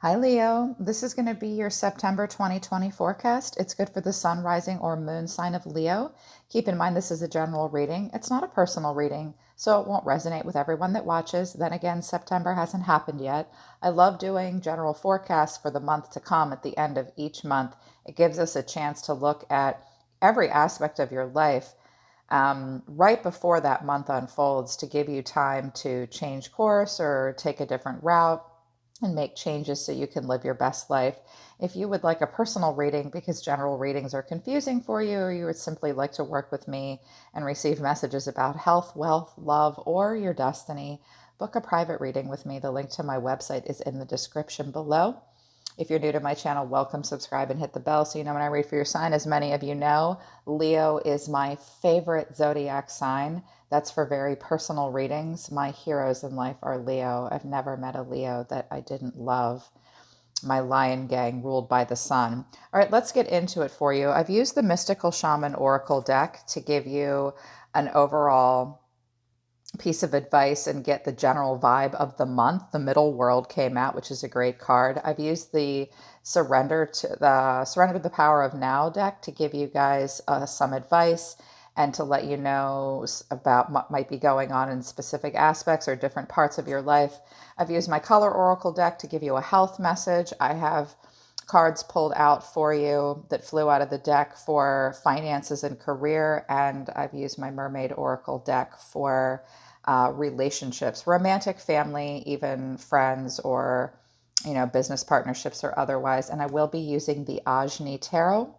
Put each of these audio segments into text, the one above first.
Hi, Leo. This is going to be your September 2020 forecast. It's good for the sun, rising, or moon sign of Leo. Keep in mind, this is a general reading. It's not a personal reading, so it won't resonate with everyone that watches. Then again, September hasn't happened yet. I love doing general forecasts for the month to come at the end of each month. It gives us a chance to look at every aspect of your life right before that month unfolds to give you time to change course or take a different route and make changes so you can live your best life. If you would like a personal reading because general readings are confusing for you, or you would simply like to work with me and receive messages about health, wealth, love, or your destiny, book a private reading with me. The link to my website is in the description below. If you're new to my channel, welcome, subscribe, and hit the bell so you know when I read for your sign. As many of you know, Leo is my favorite zodiac sign. That's for very personal readings. My heroes in life are Leo. I've never met a Leo that I didn't love. My lion gang ruled by the sun. All right, let's get into it for you. I've used the Mystical Shaman Oracle deck to give you an overall piece of advice and get the general vibe of the month. The Middle World came out, which is a great card. I've used the Surrender to the Power of Now deck to give you guys some advice and to let you know about what might be going on in specific aspects or different parts of your life. I've used my Color Oracle deck to give you a health message. I have cards pulled out for you that flew out of the deck for finances and career, and I've used my Mermaid Oracle deck for relationships, romantic, family, even friends, or business partnerships or otherwise. And I will be using the Ajni Tarot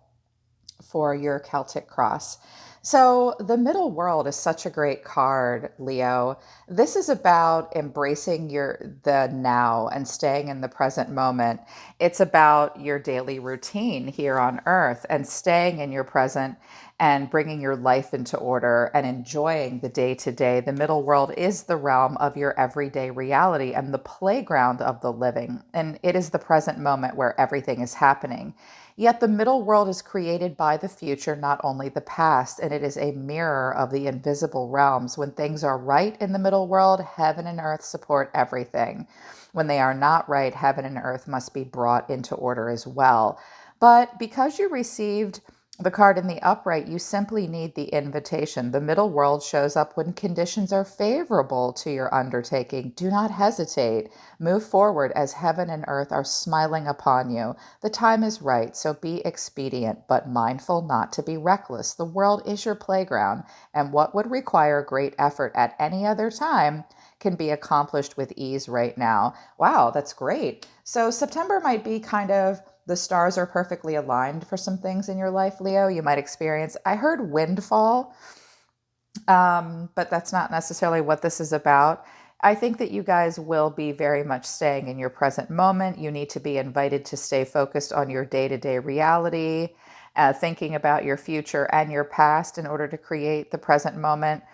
for your Celtic cross. So, the middle world is such a great card, Leo. This is about embracing the now and staying in the present moment. It's about your daily routine here on earth and staying in your present and bringing your life into order and enjoying the day to day. The middle world is the realm of your everyday reality and the playground of the living. And it is the present moment where everything is happening. Yet the middle world is created by the future, not only the past, and it is a mirror of the invisible realms. When things are right in the middle world, heaven and earth support everything. When they are not right, heaven and earth must be brought into order as well. But because you received the card in the upright, you simply need the invitation. The middle world shows up when conditions are favorable to your undertaking. Do not hesitate. Move forward as heaven and earth are smiling upon you. The time is right, so be expedient, but mindful not to be reckless. The world is your playground, and what would require great effort at any other time can be accomplished with ease right now. Wow, that's great. So September might be kind of the stars are perfectly aligned for some things in your life, Leo. You might experience, I heard windfall, but that's not necessarily what this is about. I think that you guys will be very much staying in your present moment. You need to be invited to stay focused on your day to day reality, thinking about your future and your past in order to create the present moment.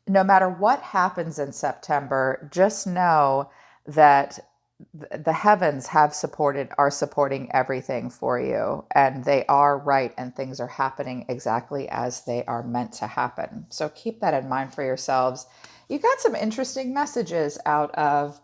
No matter what happens in September, just know that the heavens are supporting everything for you, and they are right, and things are happening exactly as they are meant to happen. So keep that in mind for yourselves. You got some interesting messages out of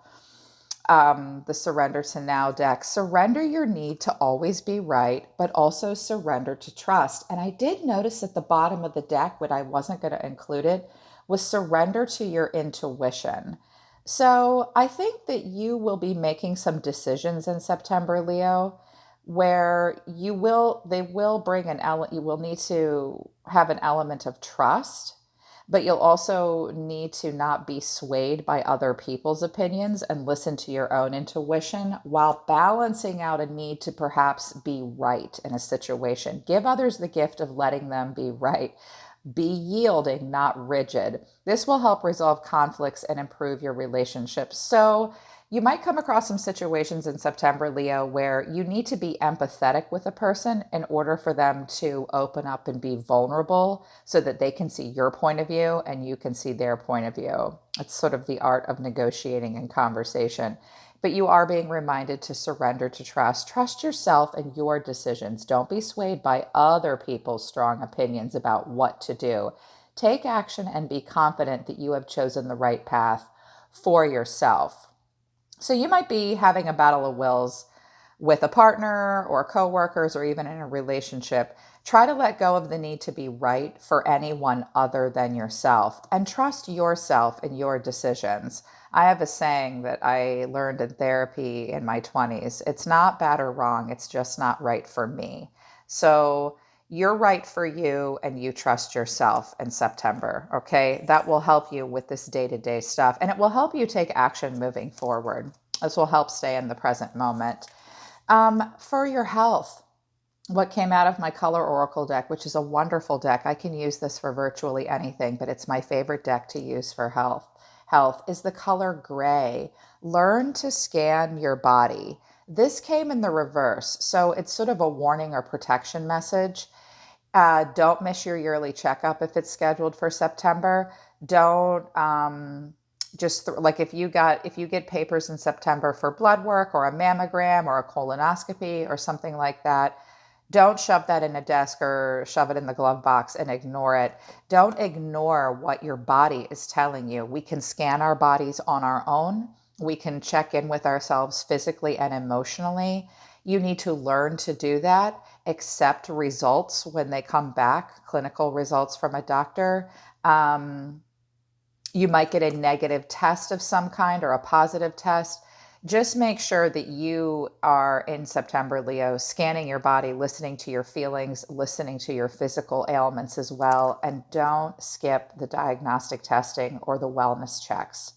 the Surrender to Now deck. Surrender your need to always be right, but also surrender to trust. And I did notice at the bottom of the deck, but I wasn't going to include it, was surrender to your intuition. So I think that you will be making some decisions in September, Leo, where they will bring you will need to have an element of trust, but you'll also need to not be swayed by other people's opinions and listen to your own intuition while balancing out a need to perhaps be right in a situation. Give others the gift of letting them be right. Be yielding, not rigid. This will help resolve conflicts and improve your relationships. So, you might come across some situations in September, Leo, where you need to be empathetic with a person in order for them to open up and be vulnerable so that they can see your point of view and you can see their point of view. It's sort of the art of negotiating and conversation. But you are being reminded to surrender to trust. Trust yourself and your decisions. Don't be swayed by other people's strong opinions about what to do. Take action and be confident that you have chosen the right path for yourself. So you might be having a battle of wills with a partner or coworkers or even in a relationship, try to let go of the need to be right for anyone other than yourself and trust yourself and your decisions. I have a saying that I learned in therapy in my 20s. It's not bad or wrong, it's just not right for me. So you're right for you and you trust yourself in September, okay? That will help you with this day-to-day stuff, and it will help you take action moving forward. This will help stay in the present moment. For your health, what came out of my color oracle deck, which is a wonderful deck. I can use this for virtually anything, but it's my favorite deck to use for health. Health is the color gray. Learn to scan your body. This came in the reverse, so it's sort of a warning or protection message. Don't miss your yearly checkup if it's scheduled for September. Don't like if you get papers in September for blood work or a mammogram or a colonoscopy or something like that, don't shove that in a desk or shove it in the glove box and ignore it. Don't ignore what your body is telling you. We can scan our bodies on our own. We can check in with ourselves physically and emotionally. You need to learn to do that. Accept results when they come back, clinical results from a doctor. You might get a negative test of some kind or a positive test. Just make sure that you are in September, Leo, scanning your body, listening to your feelings, listening to your physical ailments as well. And don't skip the diagnostic testing or the wellness checks.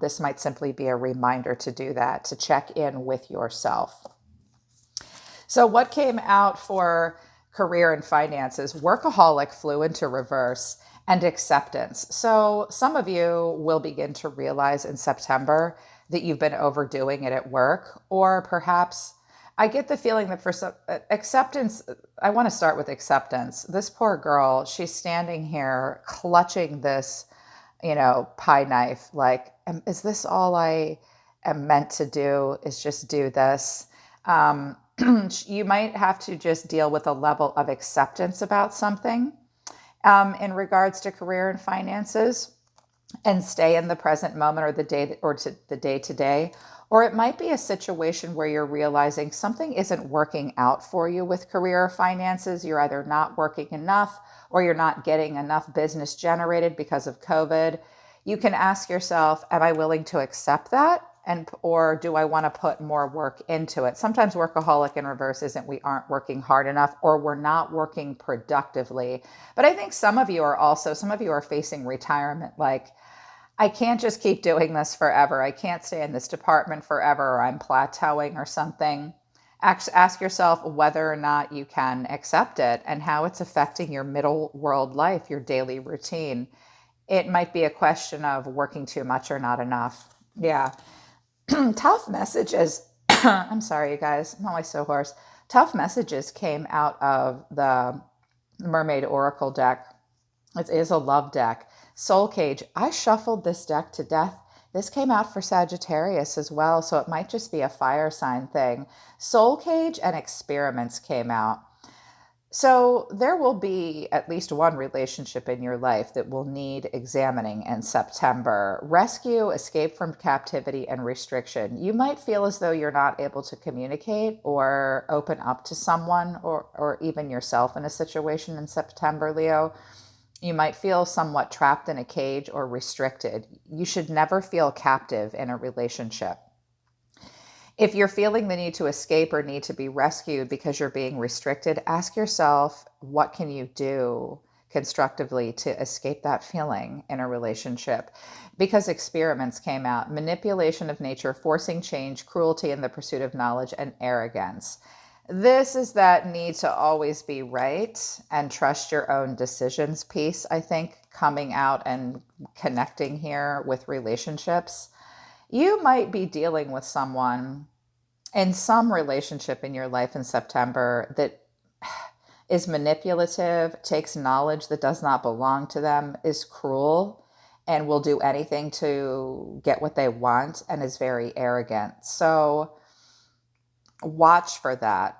This might simply be a reminder to do that, to check in with yourself. So what came out for career and finances? Workaholic flew into reverse, and acceptance. So some of you will begin to realize in September that you've been overdoing it at work, or perhaps I get the feeling that for some acceptance, I want to start with acceptance. This poor girl, she's standing here clutching this, pie knife. Like, is this all I am meant to do? Is just do this? You might have to just deal with a level of acceptance about something in regards to career and finances, and stay in the present moment or the day to day. Or it might be a situation where you're realizing something isn't working out for you with career or finances. You're either not working enough or you're not getting enough business generated because of COVID. You can ask yourself, am I willing to accept that? Or do I want to put more work into it? Sometimes workaholic in reverse isn't we aren't working hard enough or we're not working productively. But I think some of you are facing retirement. Like, I can't just keep doing this forever. I can't stay in this department forever, or I'm plateauing or something. Ask yourself whether or not you can accept it and how it's affecting your middle world life, your daily routine. It might be a question of working too much or not enough. Yeah. Tough messages. I'm sorry, you guys. I'm always so hoarse. Tough messages came out of the Mermaid Oracle deck. It is a love deck. Soul Cage. I shuffled this deck to death. This came out for Sagittarius as well, so it might just be a fire sign thing. Soul Cage and Experiments came out. So there will be at least one relationship in your life that will need examining in September. Rescue, escape from captivity, and restriction. You might feel as though you're not able to communicate or open up to someone or even yourself in a situation in September, Leo. You might feel somewhat trapped in a cage or restricted. You should never feel captive in a relationship. If you're feeling the need to escape or need to be rescued because you're being restricted, ask yourself, what can you do constructively to escape that feeling in a relationship? Because Experiments came out: manipulation of nature, forcing change, cruelty in the pursuit of knowledge, and arrogance. This is that need to always be right and trust your own decisions piece, I think, coming out and connecting here with relationships. You might be dealing with someone in some relationship in your life in September that is manipulative, takes knowledge that does not belong to them, is cruel, and will do anything to get what they want, and is very arrogant. So watch for that.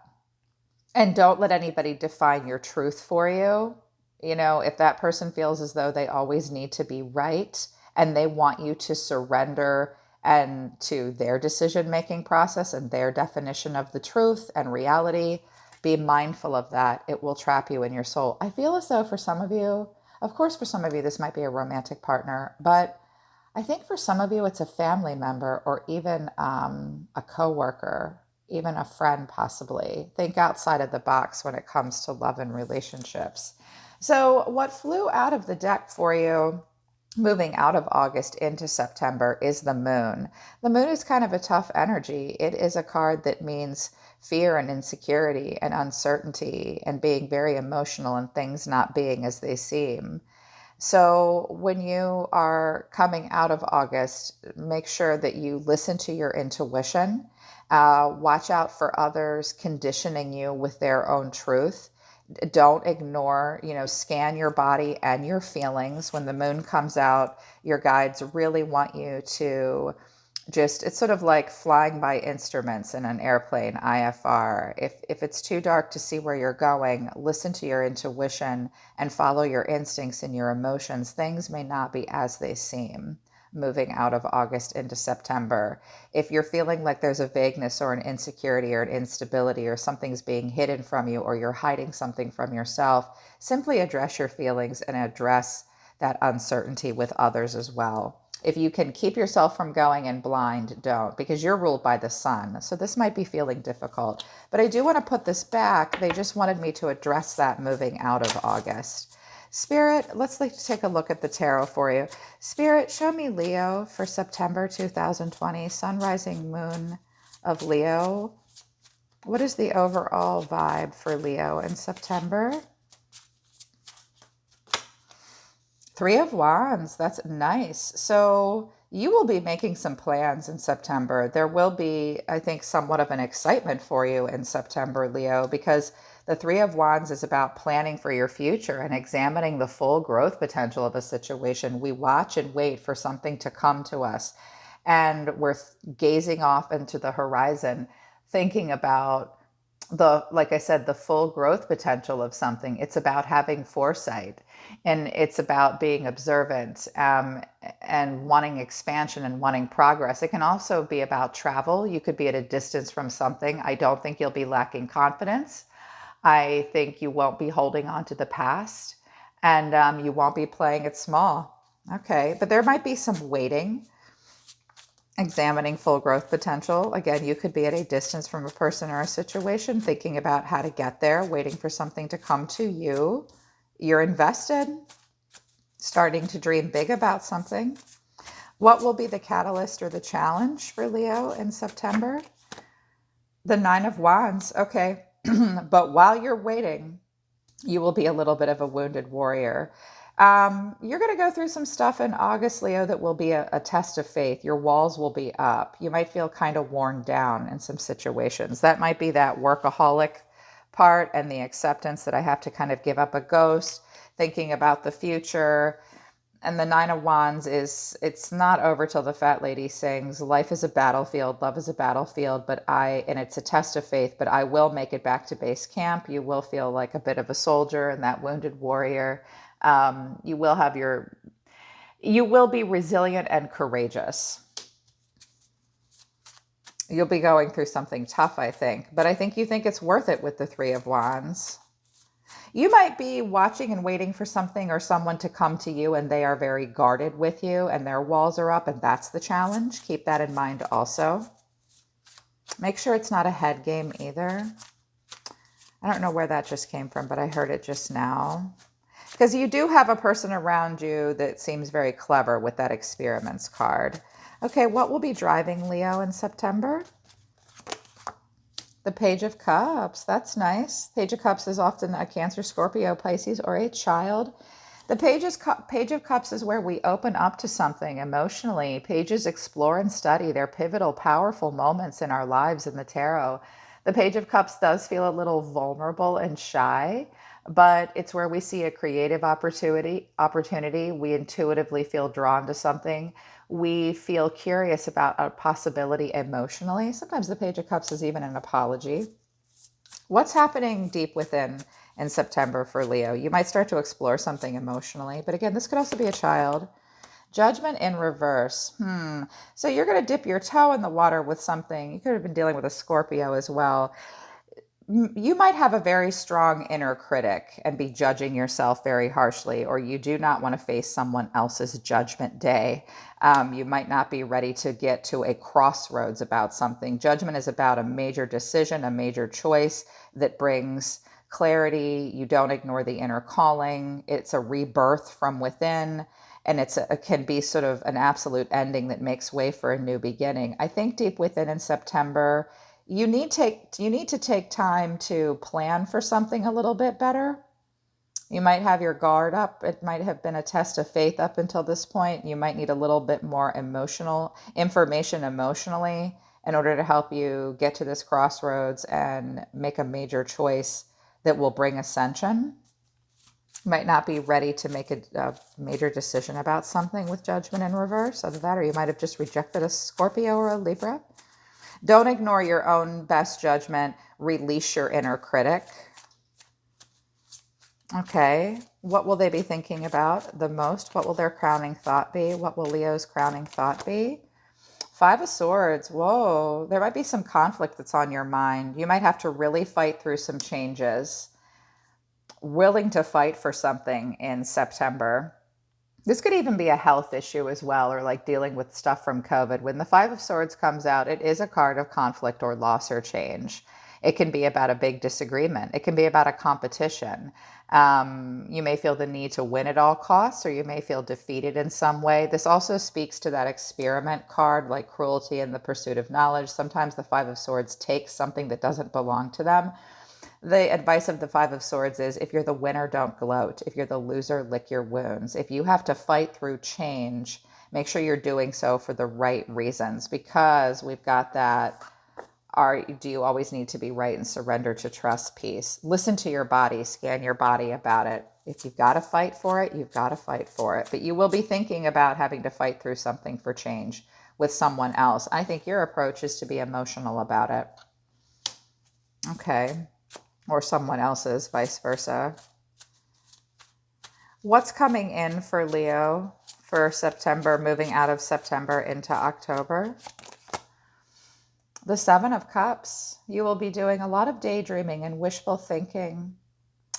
And don't let anybody define your truth for you. If that person feels as though they always need to be right and they want you to surrender and to their decision-making process and their definition of the truth and reality. Be mindful of that. It will trap you in your soul. I feel as though for some of you, of course, for some of you, this might be a romantic partner, but I think for some of you, it's a family member or even a coworker, even a friend, possibly. Think outside of the box when it comes to love and relationships. So what flew out of the deck for you moving out of August into September is the moon. The moon is kind of a tough energy. It is a card that means fear and insecurity and uncertainty and being very emotional and things not being as they seem. So when you are coming out of August, make sure that you listen to your intuition. Watch out for others conditioning you with their own truth. Don't ignore, scan your body and your feelings. When the moon comes out, your guides really want you to it's sort of like flying by instruments in an airplane, IFR. If it's too dark to see where you're going, listen to your intuition and follow your instincts and your emotions. Things may not be as they seem moving out of August into September. If you're feeling like there's a vagueness or an insecurity or an instability or something's being hidden from you or you're hiding something from yourself, simply address your feelings and address that uncertainty with others as well. If you can keep yourself from going in blind, don't, because you're ruled by the sun. So this might be feeling difficult. But I do want to put this back. They just wanted me to address that moving out of August. Spirit, let's take a look at the tarot for you. Spirit, show me Leo for September 2020, sun, rising, moon of Leo. What is the overall vibe for Leo in September? Three of Wands, that's nice. So you will be making some plans in September. There will be, I think, somewhat of an excitement for you in September, Leo, because the Three of Wands is about planning for your future and examining the full growth potential of a situation. We watch and wait for something to come to us, and we're gazing off into the horizon, thinking about like I said, the full growth potential of something. It's about having foresight, and it's about being observant, and wanting expansion and wanting progress. It can also be about travel. You could be at a distance from something. I don't think you'll be lacking confidence. I think you won't be holding on to the past, and you won't be playing it small. Okay, but there might be some waiting. Examining full growth potential. Again, you could be at a distance from a person or a situation, thinking about how to get there, waiting for something to come to you. You're invested, starting to dream big about something. What will be the catalyst or the challenge for Leo in September? The Nine of Wands. Okay. But while you're waiting, you will be a little bit of a wounded warrior. You're going to go through some stuff in August, Leo, that will be a test of faith. Your walls will be up. You might feel kind of worn down in some situations. That might be that workaholic part and the acceptance that I have to kind of give up a ghost, thinking about the future. And the Nine of Wands it's not over till the fat lady sings. Life is a battlefield, love is a battlefield, and it's a test of faith, but I will make it back to base camp. You will feel like a bit of a soldier and that wounded warrior. You will be resilient and courageous. You'll be going through something tough, I think, but I think you think it's worth it with the Three of Wands. You might be watching and waiting for something or someone to come to you, and they are very guarded with you and their walls are up, and that's the challenge. Keep that in mind also. Make sure it's not a head game either. I don't know where that just came from, but I heard it just now. Because you do have a person around you that seems very clever with that experiments card. Okay, what will be driving Leo in September? The Page of Cups. That's nice. Page of Cups is often a Cancer, Scorpio, Pisces, or a child. The Page of Cups is where we open up to something emotionally. Pages explore and study. They're pivotal, powerful moments in our lives in the tarot. The Page of Cups does feel a little vulnerable and shy, but it's where we see a creative opportunity. We intuitively feel drawn to something. We feel curious about a possibility emotionally. Sometimes the Page of Cups is even an apology. What's happening deep within in September for Leo? You might start to explore something emotionally, but again, this could also be a child. Judgment in reverse. So you're going to dip your toe in the water with something. You could have been dealing with a Scorpio as well. You might have a very strong inner critic and be judging yourself very harshly, or you do not want to face someone else's judgment day. You might not be ready to get to a crossroads about something. Judgment is about a major decision, a major choice that brings clarity. You don't ignore the inner calling. It's a rebirth from within. And it can be sort of an absolute ending that makes way for a new beginning. I think deep within in September, you need to take time to plan for something a little bit better. You might have your guard up. It might have been a test of faith up until this point. You might need a little bit more emotional information emotionally in order to help you get to this crossroads and make a major choice that will bring ascension. You might not be ready to make a major decision about something with judgment in reverse. Either that, or you might have just rejected a Scorpio or a Libra. Don't ignore your own best judgment. Release your inner critic. Okay, what will they be thinking about the most? What will their crowning thought be? What will Leo's crowning thought be? Five of Swords. Whoa, there might be some conflict that's on your mind. You might have to really fight through some changes. Willing to fight for something in September. This could even be a health issue as well, or like dealing with stuff from COVID. When the Five of Swords comes out, it is a card of conflict or loss or change. It can be about a big disagreement. It can be about a competition. You may feel the need to win at all costs, or you may feel defeated in some way. This also speaks to that experiment card, like cruelty in the pursuit of knowledge. Sometimes the Five of Swords takes something that doesn't belong to them. The advice of the Five of Swords is, if you're the winner, don't gloat. If you're the loser, lick your wounds. If you have to fight through change, make sure you're doing so for the right reasons, because we've got that, do you always need to be right and surrender to trust peace? Listen to your body, scan your body about it. If you've got to fight for it, you've got to fight for it. But you will be thinking about having to fight through something for change with someone else. I think your approach is to be emotional about it. Okay. Or someone else's, vice versa. What's coming in for Leo for September, moving out of September into October? The Seven of Cups. You will be doing a lot of daydreaming and wishful thinking.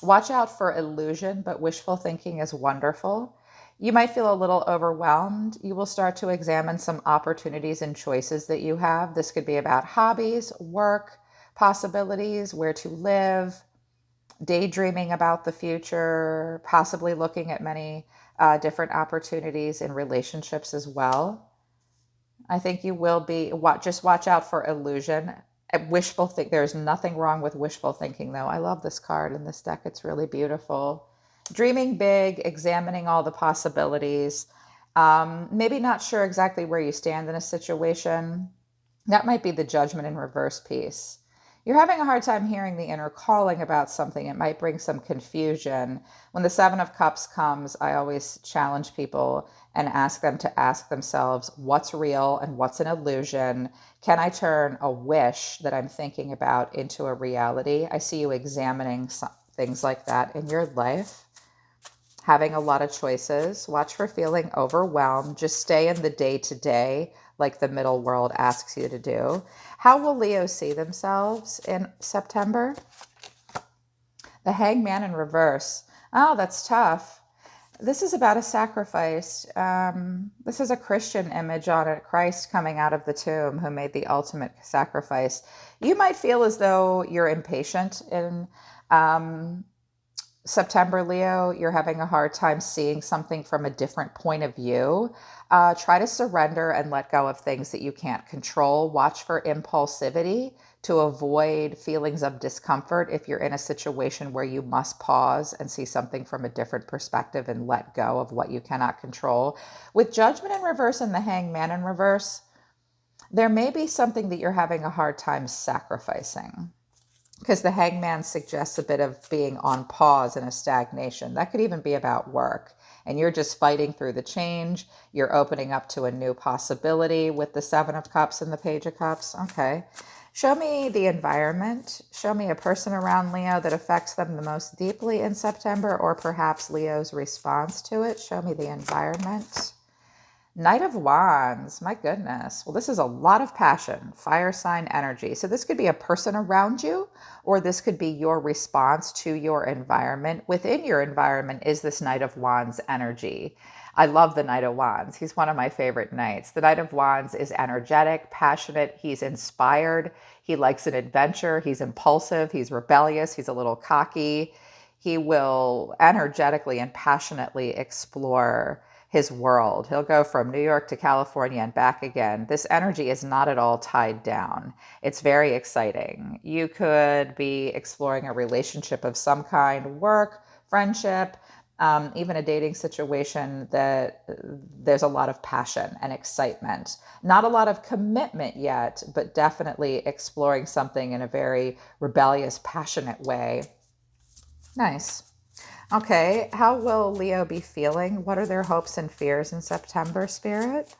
Watch out for illusion, but wishful thinking is wonderful. You might feel a little overwhelmed. You will start to examine some opportunities and choices that you have. This could be about hobbies, work, possibilities, where to live, daydreaming about the future, possibly looking at many different opportunities in relationships as well. I think you will be, just watch out for illusion. Wishful think. There's nothing wrong with wishful thinking, though. I love this card in this deck. It's really beautiful. Dreaming big, examining all the possibilities. Maybe not sure exactly where you stand in a situation. That might be the judgment in reverse piece. You're having a hard time hearing the inner calling about something. It might bring some confusion. When the Seven of Cups comes, I always challenge people and ask them to ask themselves, what's real and what's an illusion? Can I turn a wish that I'm thinking about into a reality? I see you examining things like that in your life. Having a lot of choices. Watch for feeling overwhelmed. Just stay in the day-to-day, like the middle world asks you to do. How will Leo see themselves in September? The Hangman in reverse. Oh, that's tough. This is about a sacrifice. This is a Christian image on it. Christ coming out of the tomb, who made the ultimate sacrifice. You might feel as though you're impatient in September, Leo. You're having a hard time seeing something from a different point of view. Try to surrender and let go of things that you can't control. Watch for impulsivity to avoid feelings of discomfort if you're in a situation where you must pause and see something from a different perspective and let go of what you cannot control. With Judgment in reverse and the Hangman in reverse, there may be something that you're having a hard time sacrificing, because the Hangman suggests a bit of being on pause and a stagnation. That could even be about work. And you're just fighting through the change. You're opening up to a new possibility with the Seven of Cups and the Page of Cups. Okay. Show me the environment. Show me a person around Leo that affects them the most deeply in September, or perhaps Leo's response to it. Show me the environment. Knight of Wands, my goodness. Well, this is a lot of passion, fire sign energy. So this could be a person around you, or this could be your response to your environment. Within your environment is this Knight of Wands energy. I love the Knight of Wands. He's one of my favorite knights. The Knight of Wands is energetic, passionate. He's inspired. He likes an adventure. He's impulsive. He's rebellious. He's a little cocky. He will energetically and passionately explore his world. He'll go from New York to California and back again. This energy is not at all tied down. It's very exciting. You could be exploring a relationship of some kind, work, friendship, even a dating situation that there's a lot of passion and excitement. Not a lot of commitment yet, but definitely exploring something in a very rebellious, passionate way. Nice. Okay, how will Leo be feeling? What are their hopes and fears in September, Spirit?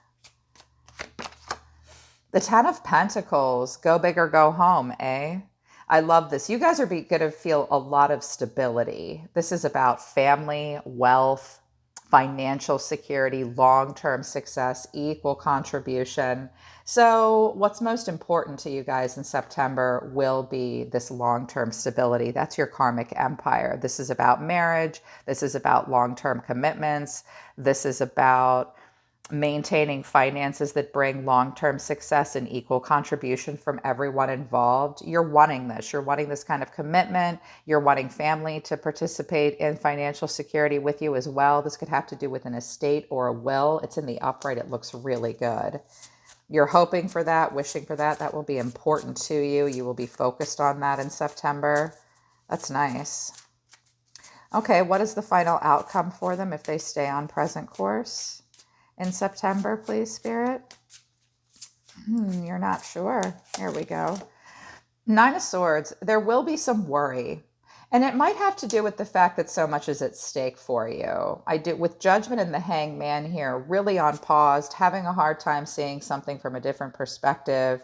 The Ten of Pentacles, go big or go home, eh? I love this. You guys are going to feel a lot of stability. This is about family, wealth, financial security, long-term success, equal contribution. So what's most important to you guys in September will be this long-term stability. That's your karmic empire. This is about marriage. This is about long-term commitments. This is about maintaining finances that bring long-term success and equal contribution from everyone involved. You're wanting this. You're wanting this kind of commitment. You're wanting family to participate in financial security with you as well. This could have to do with an estate or a will. It's in the upright. It looks really good. You're hoping for that, wishing for that. That will be important to you. You will be focused on that in September. That's nice. Okay, what is the final outcome for them if they stay on present course in September, please, Spirit? You're not sure. Here we go. Nine of Swords. There will be some worry. And it might have to do with the fact that so much is at stake for you. I do, with Judgment and the Hangman here, really on pause, having a hard time seeing something from a different perspective,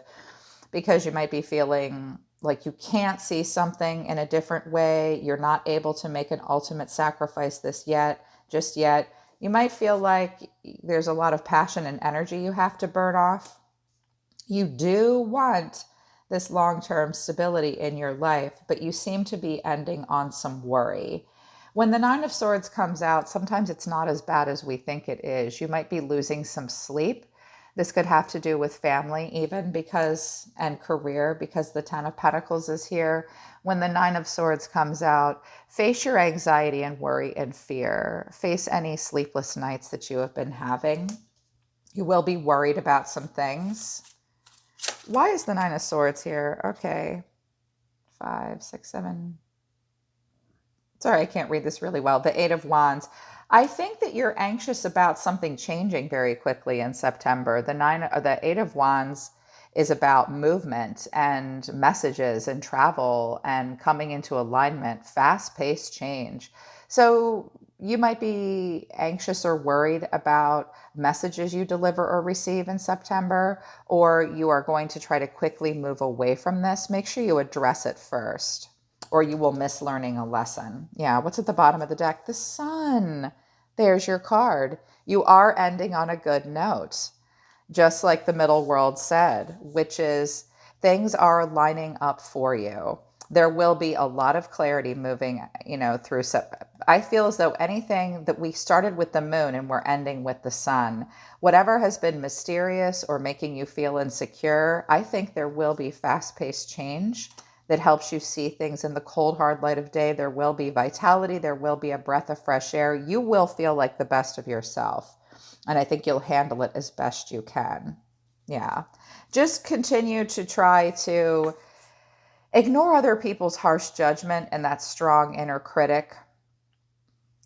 because you might be feeling like you can't see something in a different way. You're not able to make an ultimate sacrifice just yet. You might feel like there's a lot of passion and energy you have to burn off. You do want this long-term stability in your life, but you seem to be ending on some worry. When the Nine of Swords comes out, sometimes it's not as bad as we think it is. You might be losing some sleep. This could have to do with family even and career, because the Ten of Pentacles is here. When the Nine of Swords comes out, face your anxiety and worry and fear. Face any sleepless nights that you have been having. You will be worried about some things. Why is the Nine of Swords here? Okay. 5, 6, 7. Sorry, I can't read this really well. The Eight of Wands. I think that you're anxious about something changing very quickly in September. The Eight of Wands is about movement and messages and travel and coming into alignment, fast-paced change. So you might be anxious or worried about messages you deliver or receive in September, or you are going to try to quickly move away from this. Make sure you address it first, or you will miss learning a lesson. Yeah, what's at the bottom of the deck? The Sun. There's your card. You are ending on a good note, just like the middle world said, which is things are lining up for you. There will be a lot of clarity moving, through. I feel as though anything that we started with the moon and we're ending with the sun, whatever has been mysterious or making you feel insecure, I think there will be fast-paced change that helps you see things in the cold, hard light of day. There will be vitality. There will be a breath of fresh air. You will feel like the best of yourself. And I think you'll handle it as best you can. Yeah. Just continue to try to ignore other people's harsh judgment and that strong inner critic.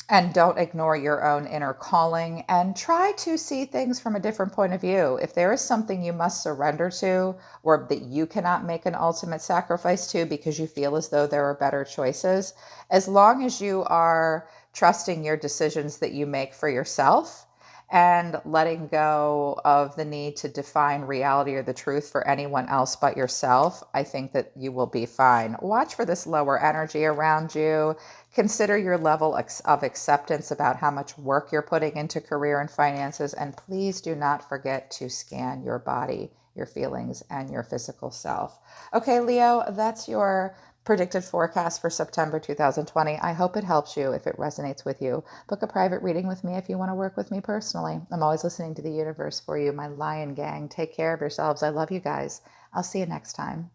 And don't ignore your own inner calling, and try to see things from a different point of view. If there is something you must surrender to, or that you cannot make an ultimate sacrifice to because you feel as though there are better choices, as long as you are trusting your decisions that you make for yourself and letting go of the need to define reality or the truth for anyone else but yourself, I think that you will be fine. Watch for this lower energy around you. Consider your level of acceptance about how much work you're putting into career and finances. And please do not forget to scan your body, your feelings, and your physical self. Okay, Leo, that's your predicted forecast for September 2020. I hope it helps you. If it resonates with you, book a private reading with me if you want to work with me personally. I'm always listening to the universe for you, my lion gang. Take care of yourselves. I love you guys. I'll see you next time.